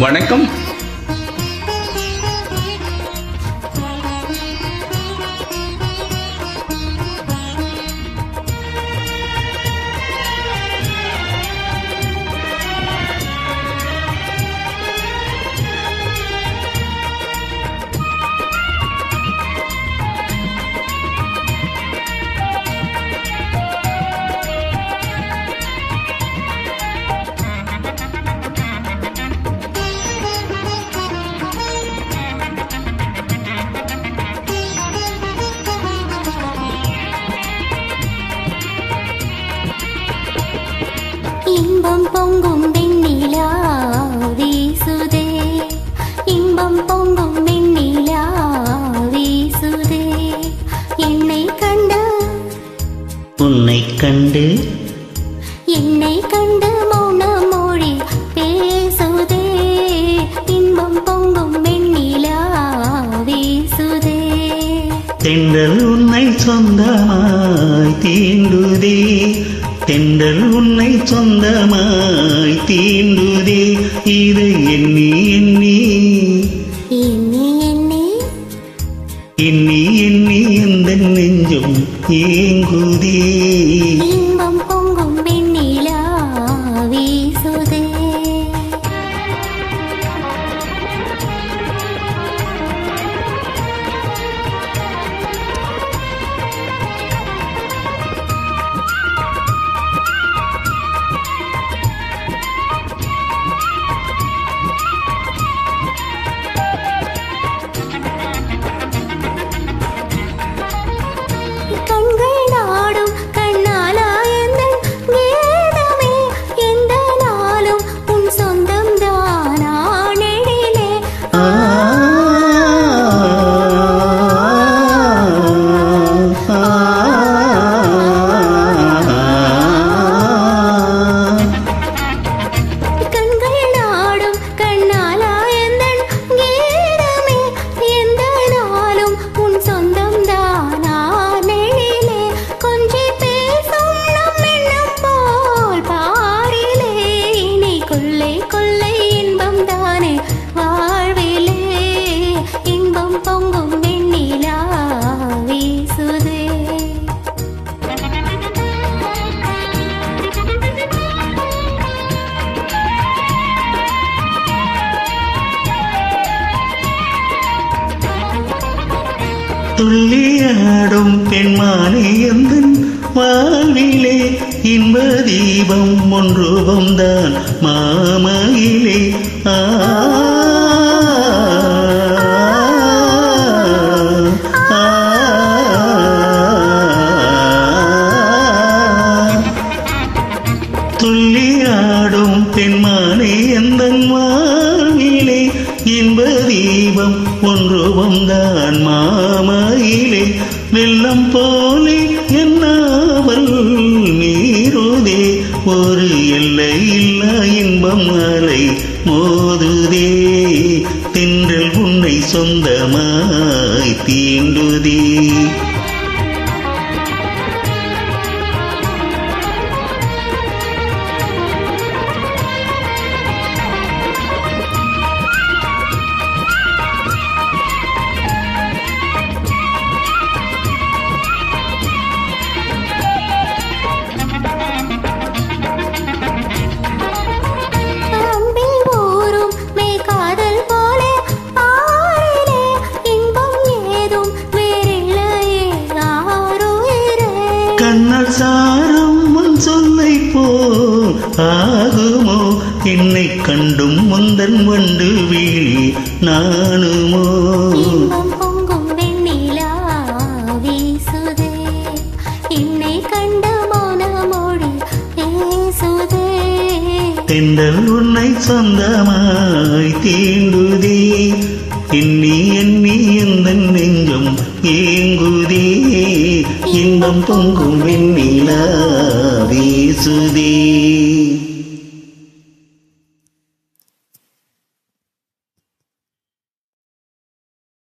வணக்கம். இன்பம் பொங்கும் வெண்ணிலா வீசுதே, இன்பம் பொங்கும் வெண்ணிலா வீசுதே. என்னை கண்டு உன்னை கண்டு என்னை கண்டு மௌன மொழி பேசுதே. இன்பம் பொங்கும் வெண்ணிலா வீசுதே. தென்றல் உன்னை சொந்தமாய் தீண்டுதே, தென்றல் உன்னை சொந்தமாய் தீண்டுதே. இதை எண்ணி எண்ணி எண்ணி எண்ணி எண்ணி எண்ணி எந்த நெஞ்சும் ஏங்குதே. இன்பம் பொங்கும் வெண்ணிலா வீசுதே. கண்கள் நாடும் கண்ணாலா எந்தன் கீதமே, எந்த நாளும் உன் சொந்தம் தானா நெடிலே. கண்கள் நாடும் கண்ணாலா எந்தன் கீதமே, எந்த நாளும் உன் சொந்தம் தானா நெடிலே. கொஞ்சி பேசும் நம் எண்ணம் போல் பாரிலே, இனி கொள்ளை கொள்ளை இன்பம் தானே வாழ்விலே. இன்பம் பொங்கும் வெண்ணிலா வீசுதே. துள்ளியாடும் பெண்மானே எந்தன் வாழ்விலே, இன்ப தீபம் ஒன்று வந்தான் மாமையிலே. துள்ளியாடும் பெண்மானே எந்தன் வாழ்விலே, இன்ப தீபம் ஒன்று வந்தான் மாமையிலே. வெள்ளம் போலே என்னாவல் நீருதே, ஒரு எல்லை இல்லா இன்பம் அலை மோதுதே. தென்றல் உன்னை சொந்தமாய் தீண்டுதே. அன்பில் ஊறும் மெய்காதல் போலே ஆறிலே, இன்பம் ஏதும் வேறில்லையே ஆருயிரே. கண்ணல் சாரம் உன் சொல்லை போல் ஆகுமோ, என்னை கண்டும் முந்தன் வண்டு வீழி நானுமோ. இன்பம் பொங்கும் வெண்ணிலா வீசுதே, என்னை கண்டு மௌன மொழி பேசுதே. தென்றல் உன்னை சொந்தமாய் தீண்டுதே, எண்ணி எண்ணி எந்த நெஞ்சும் ஏங்குதே. இன்பம் பொங்கும் வெண்ணிலா வீசுதே.